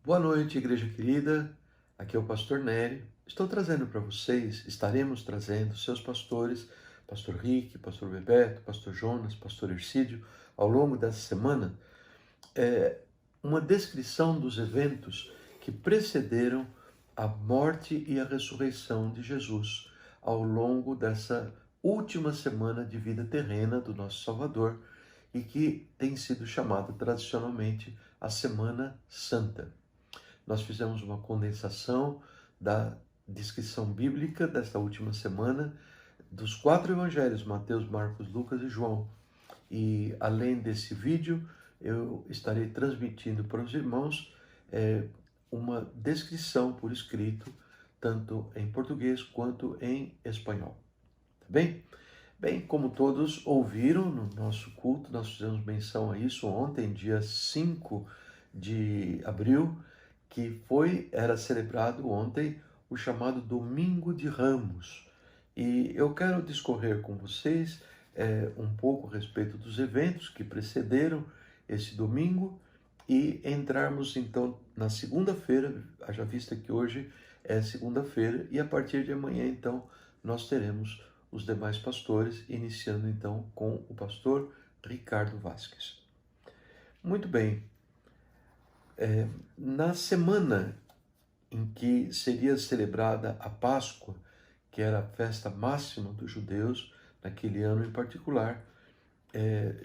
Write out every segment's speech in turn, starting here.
Boa noite, igreja querida. Aqui é o pastor Nery. Estou trazendo para vocês, estaremos trazendo seus pastores, pastor Rick, pastor Bebeto, pastor Jonas, pastor Ercídio, ao longo dessa semana, uma descrição dos eventos que precederam a morte e a ressurreição de Jesus ao longo dessa última semana de vida terrena do nosso Salvador e que tem sido chamada tradicionalmente a Semana Santa. Nós fizemos uma condensação da descrição bíblica desta última semana dos 4 evangelhos, Mateus, Marcos, Lucas e João. E além desse vídeo, eu estarei transmitindo para os irmãos uma descrição por escrito, tanto em português quanto em espanhol. Tá bem? Bem, como todos ouviram no nosso culto, nós fizemos menção a isso ontem, dia 5 de abril, que era celebrado ontem o chamado Domingo de Ramos. E eu quero discorrer com vocês um pouco a respeito dos eventos que precederam esse domingo e entrarmos então na segunda-feira, haja vista que hoje é segunda-feira, e a partir de amanhã então nós teremos os demais pastores, iniciando então com o pastor Ricardo Vasques. Muito bem, na semana em que seria celebrada a Páscoa, que era a festa máxima dos judeus, naquele ano em particular,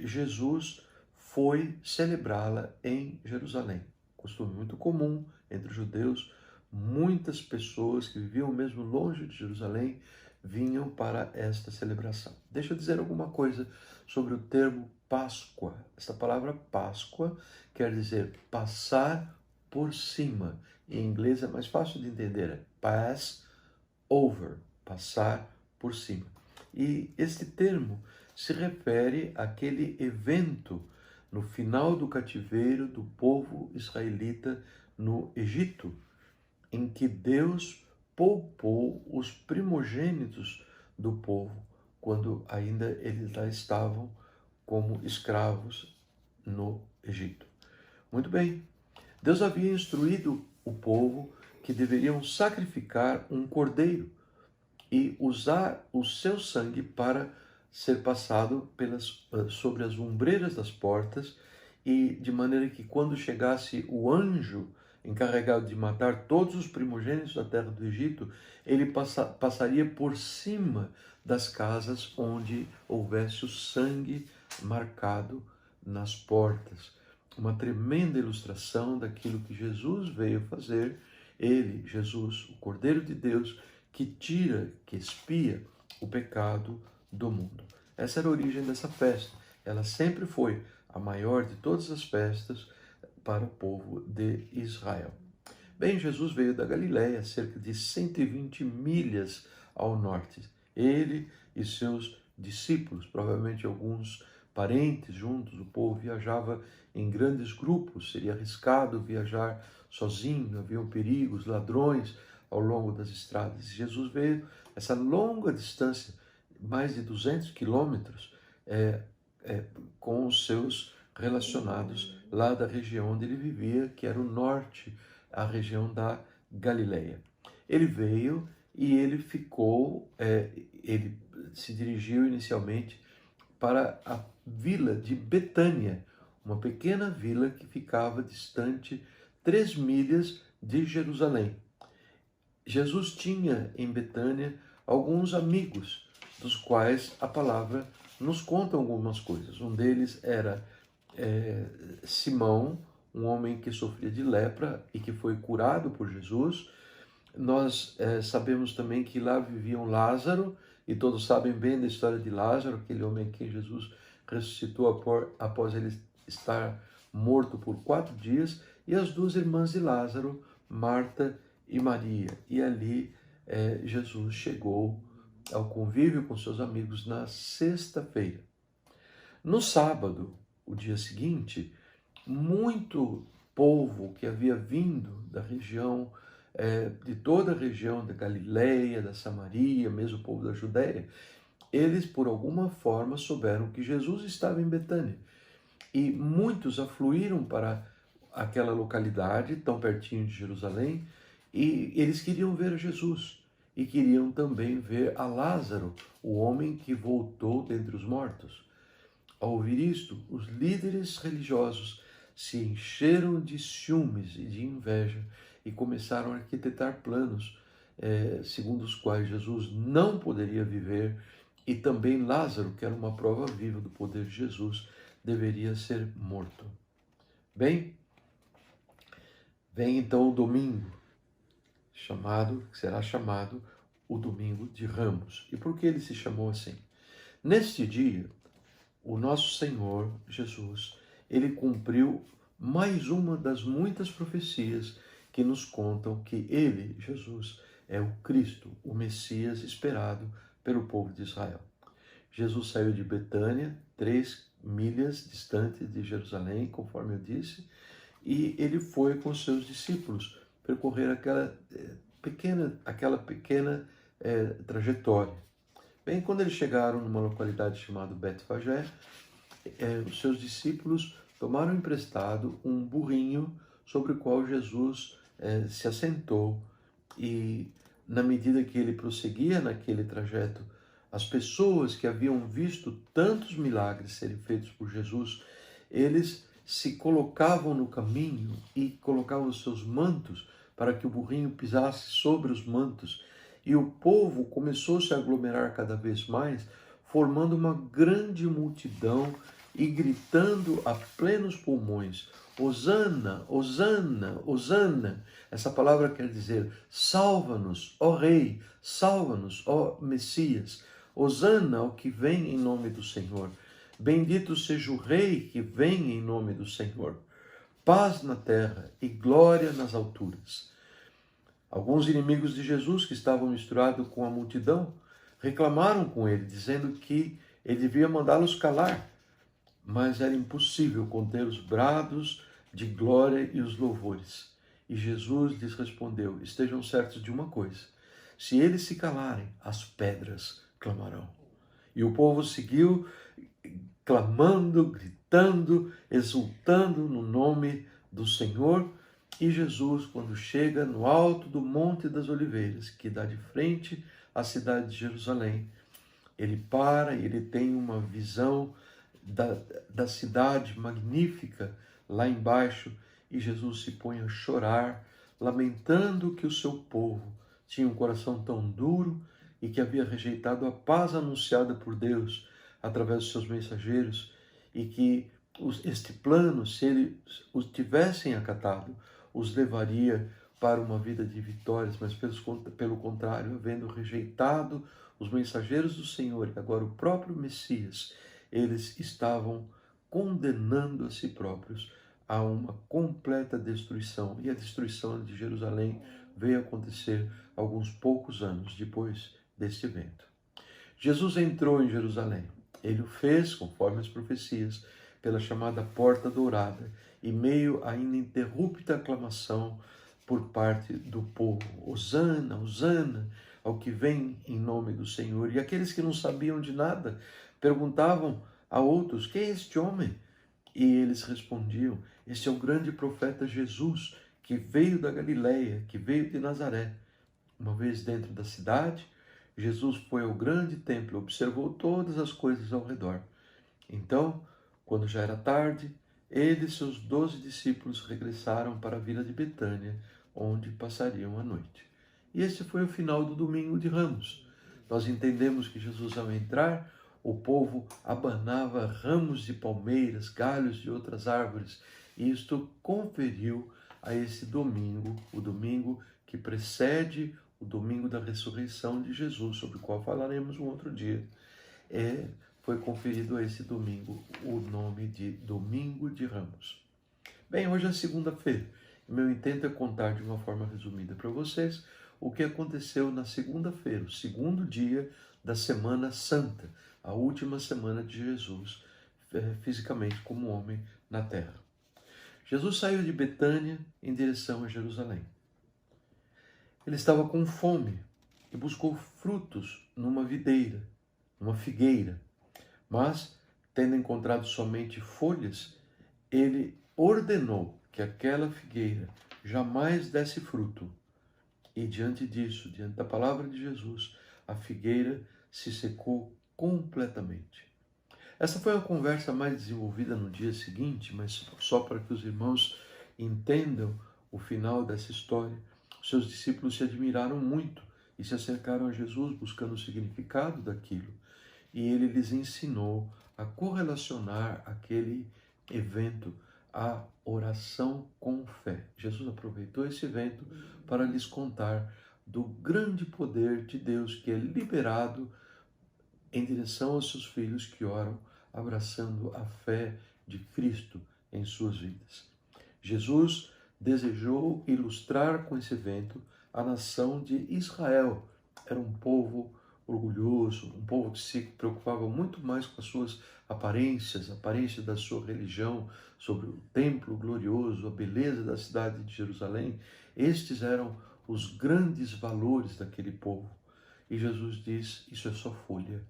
Jesus foi celebrá-la em Jerusalém. Costume muito comum entre os judeus, muitas pessoas que viviam mesmo longe de Jerusalém vinham para esta celebração. Deixa eu dizer alguma coisa sobre o termo Páscoa. Esta palavra Páscoa quer dizer passar por cima. Em inglês é mais fácil de entender, é pass over, passar por cima. E este termo se refere àquele evento no final do cativeiro do povo israelita no Egito, em que Deus poupou os primogênitos do povo, quando ainda eles lá estavam como escravos no Egito. Muito bem, Deus havia instruído o povo que deveriam sacrificar um cordeiro e usar o seu sangue para ser passado sobre as ombreiras das portas, e de maneira que quando chegasse o anjo encarregado de matar todos os primogênitos da terra do Egito, ele passaria por cima das casas onde houvesse o sangue marcado nas portas. Uma tremenda ilustração daquilo que Jesus veio fazer. Ele, Jesus, o Cordeiro de Deus, que tira, que expia o pecado do mundo. Essa era a origem dessa festa. Ela sempre foi a maior de todas as festas para o povo de Israel. Bem, Jesus veio da Galiléia, cerca de 120 milhas ao norte. Ele e seus discípulos, provavelmente alguns parentes juntos, o povo viajava em grandes grupos, seria arriscado viajar sozinho, haviam perigos, ladrões ao longo das estradas. Jesus veio essa longa distância, mais de 200 quilômetros, com os seus relacionados lá da região onde ele vivia, que era o norte, a região da Galileia. Ele veio e ele ele se dirigiu inicialmente para a vila de Betânia, uma pequena vila que ficava distante 3 milhas de Jerusalém. Jesus tinha em Betânia alguns amigos, dos quais a palavra nos conta algumas coisas. Um deles era Simão, um homem que sofria de lepra e que foi curado por Jesus. Nós sabemos também que lá vivia um Lázaro, e todos sabem bem da história de Lázaro, aquele homem que Jesus ressuscitou após ele estar morto por 4 dias, e as 2 irmãs de Lázaro, Marta e Maria. E ali Jesus chegou ao convívio com seus amigos na sexta-feira. No sábado, o dia seguinte, muito povo que havia vindo da região, de toda a região da Galileia, da Samaria, mesmo o povo da Judéia, eles por alguma forma souberam que Jesus estava em Betânia. E muitos afluíram para àquela localidade, tão pertinho de Jerusalém, e eles queriam ver Jesus e queriam também ver a Lázaro, o homem que voltou dentre os mortos. Ao ouvir isto, os líderes religiosos se encheram de ciúmes e de inveja e começaram a arquitetar planos, segundo os quais Jesus não poderia viver e também Lázaro, que era uma prova viva do poder de Jesus, deveria ser morto. Bem, vem então o domingo, que será chamado o Domingo de Ramos. E por que ele se chamou assim? Neste dia, o nosso Senhor Jesus, ele cumpriu mais uma das muitas profecias que nos contam que ele, Jesus, é o Cristo, o Messias esperado pelo povo de Israel. Jesus saiu de Betânia, 3 milhas distante de Jerusalém, conforme eu disse, e ele foi com seus discípulos percorrer aquela pequena trajetória. Bem, quando eles chegaram numa localidade chamada Betfagé, os seus discípulos tomaram emprestado um burrinho sobre o qual Jesus se assentou, e na medida que ele prosseguia naquele trajeto, as pessoas que haviam visto tantos milagres serem feitos por Jesus, eles se colocavam no caminho e colocavam os seus mantos para que o burrinho pisasse sobre os mantos. E o povo começou a se aglomerar cada vez mais, formando uma grande multidão e gritando a plenos pulmões: Hosana, Hosana, Hosana. Essa palavra quer dizer: salva-nos, ó Rei, salva-nos, ó Messias. Hosana ao que vem em nome do Senhor. Bendito seja o Rei que vem em nome do Senhor. Paz na terra e glória nas alturas. Alguns inimigos de Jesus que estavam misturados com a multidão reclamaram com ele, dizendo que ele devia mandá-los calar, mas era impossível conter os brados de glória e os louvores. E Jesus lhes respondeu: estejam certos de uma coisa, se eles se calarem, as pedras clamarão. E o povo seguiu clamando, gritando, exultando no nome do Senhor. E Jesus, quando chega no alto do Monte das Oliveiras, que dá de frente à cidade de Jerusalém, ele para e ele tem uma visão da cidade magnífica lá embaixo, e Jesus se põe a chorar, lamentando que o seu povo tinha um coração tão duro e que havia rejeitado a paz anunciada por Deus através dos seus mensageiros, e que este plano, se eles os tivessem acatado, os levaria para uma vida de vitórias, mas pelo contrário, havendo rejeitado os mensageiros do Senhor e agora o próprio Messias, eles estavam condenando a si próprios a uma completa destruição. E a destruição de Jerusalém veio acontecer alguns poucos anos depois deste evento. Jesus entrou em Jerusalém. Ele o fez, conforme as profecias, pela chamada Porta Dourada, e meio à ininterrupta aclamação por parte do povo: Hosana, Hosana ao que vem em nome do Senhor. E aqueles que não sabiam de nada perguntavam a outros: quem é este homem? E eles respondiam: este é o grande profeta Jesus, que veio da Galileia, que veio de Nazaré. Uma vez dentro da cidade, Jesus foi ao grande templo, observou todas as coisas ao redor. Então, quando já era tarde, ele e seus 12 discípulos regressaram para a vila de Betânia, onde passariam a noite. E esse foi o final do Domingo de Ramos. Nós entendemos que Jesus, ao entrar, o povo abanava ramos de palmeiras, galhos de outras árvores, e isto conferiu a esse domingo, o domingo que precede o domingo da ressurreição de Jesus, sobre o qual falaremos um outro dia, foi conferido a esse domingo o nome de Domingo de Ramos. Bem, hoje é segunda-feira. Meu intento é contar de uma forma resumida para vocês o que aconteceu na segunda-feira, o segundo dia da Semana Santa, a última semana de Jesus, fisicamente como homem na terra. Jesus saiu de Betânia em direção a Jerusalém. Ele estava com fome e buscou frutos numa videira, numa figueira. Mas, tendo encontrado somente folhas, ele ordenou que aquela figueira jamais desse fruto. E diante disso, diante da palavra de Jesus, a figueira se secou completamente. Essa foi uma conversa mais desenvolvida no dia seguinte, mas só para que os irmãos entendam o final dessa história. Seus discípulos se admiraram muito e se acercaram a Jesus buscando o significado daquilo. E ele lhes ensinou a correlacionar aquele evento à oração com fé. Jesus aproveitou esse evento para lhes contar do grande poder de Deus que é liberado em direção aos seus filhos que oram, abraçando a fé de Cristo em suas vidas. Jesus desejou ilustrar com esse evento a nação de Israel. Era um povo orgulhoso, um povo que se preocupava muito mais com as suas aparências, a aparência da sua religião, sobre o templo glorioso, a beleza da cidade de Jerusalém. Estes eram os grandes valores daquele povo. E Jesus diz, isso é só folha.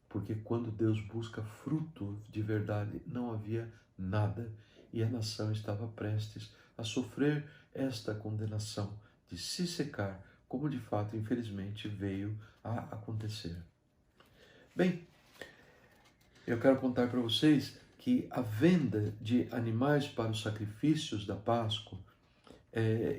Porque quando Deus busca fruto de verdade, não havia nada. E a nação estava prestes a sofrer esta condenação de se secar, como de fato, infelizmente, veio a acontecer. Bem, eu quero contar para vocês que a venda de animais para os sacrifícios da Páscoa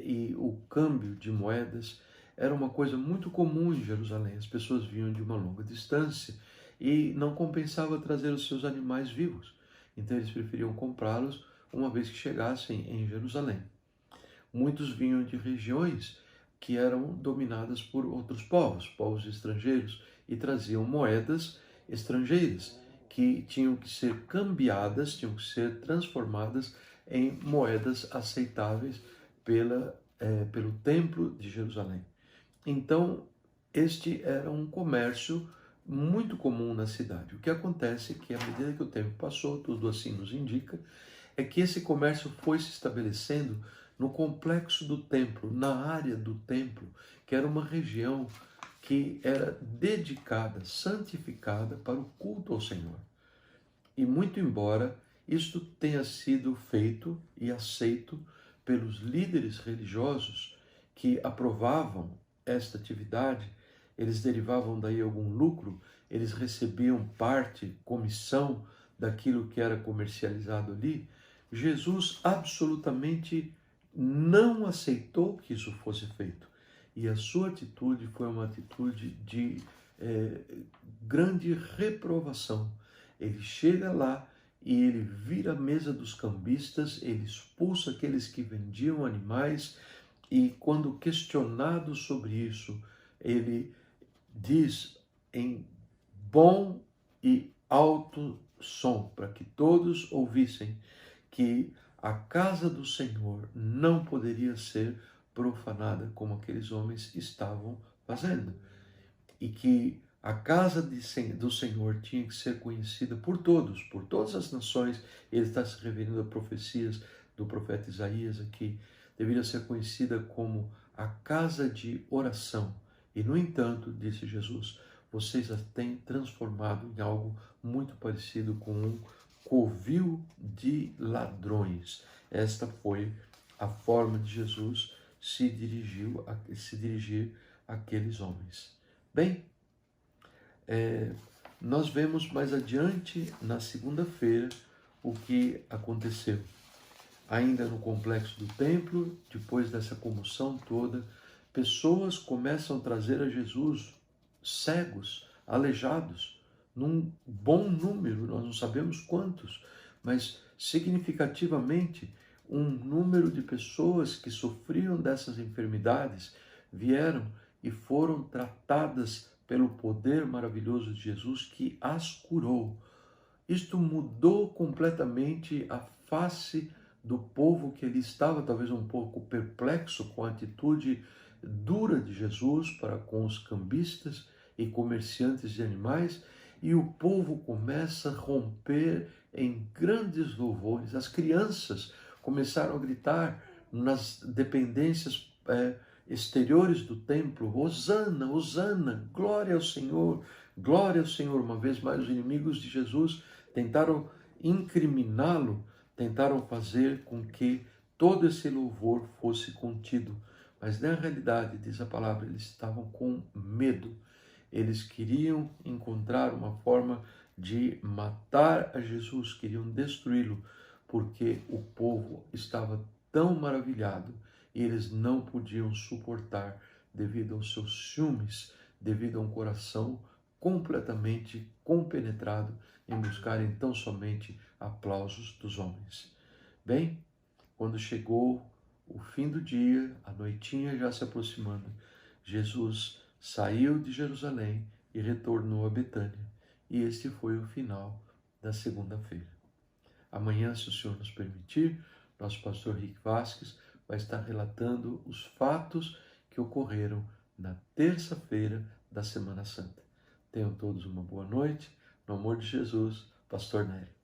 e o câmbio de moedas era uma coisa muito comum em Jerusalém. As pessoas vinham de uma longa distância e não compensava trazer os seus animais vivos. Então eles preferiam comprá-los uma vez que chegassem em Jerusalém. Muitos vinham de regiões que eram dominadas por outros povos, povos estrangeiros, e traziam moedas estrangeiras que tinham que ser cambiadas, tinham que ser transformadas em moedas aceitáveis pelo Templo de Jerusalém. Então, este era um comércio muito comum na cidade. O que acontece é que, à medida que o tempo passou, tudo assim nos indica, é que esse comércio foi se estabelecendo no complexo do templo, na área do templo, que era uma região que era dedicada, santificada para o culto ao Senhor. E muito embora isto tenha sido feito e aceito pelos líderes religiosos que aprovavam esta atividade, eles derivavam daí algum lucro, eles recebiam parte, comissão daquilo que era comercializado ali, Jesus absolutamente não aceitou que isso fosse feito. E a sua atitude foi uma atitude de grande reprovação. Ele chega lá e ele vira a mesa dos cambistas, ele expulsa aqueles que vendiam animais e, quando questionado sobre isso, ele diz em bom e alto som, para que todos ouvissem, que a casa do Senhor não poderia ser profanada como aqueles homens estavam fazendo. E que a casa do Senhor tinha que ser conhecida por todas as nações. Ele está se referindo a profecias do profeta Isaías aqui. Deveria ser conhecida como a casa de oração. E, no entanto, disse Jesus, vocês a têm transformado em algo muito parecido com um covil de ladrões. Esta foi a forma de Jesus se dirigir àqueles homens. Bem, nós vemos mais adiante, na segunda-feira, o que aconteceu. Ainda no complexo do templo, depois dessa comoção toda, pessoas começam a trazer a Jesus cegos, aleijados, num bom número, nós não sabemos quantos, mas significativamente um número de pessoas que sofriam dessas enfermidades vieram e foram tratadas pelo poder maravilhoso de Jesus que as curou. Isto mudou completamente a face do povo que ali estava, talvez um pouco perplexo com a atitude dura de Jesus para com os cambistas e comerciantes de animais, e o povo começa a romper em grandes louvores. As crianças começaram a gritar nas dependências exteriores do templo, Hosana, Hosana, glória ao Senhor, glória ao Senhor. Uma vez mais, os inimigos de Jesus tentaram incriminá-lo tentaram fazer com que todo esse louvor fosse contido, mas na realidade, diz a palavra, eles estavam com medo. Eles queriam encontrar uma forma de matar a Jesus, queriam destruí-lo, porque o povo estava tão maravilhado e eles não podiam suportar devido aos seus ciúmes, devido a um coração completamente compenetrado em buscarem tão somente aplausos dos homens. Bem, quando chegou o fim do dia, a noitinha já se aproximando, Jesus saiu de Jerusalém e retornou a Betânia. E este foi o final da segunda-feira. Amanhã, se o Senhor nos permitir, nosso pastor Rick Vasques vai estar relatando os fatos que ocorreram na terça-feira da Semana Santa. Tenham todos uma boa noite. No amor de Jesus, Pastor Nélio.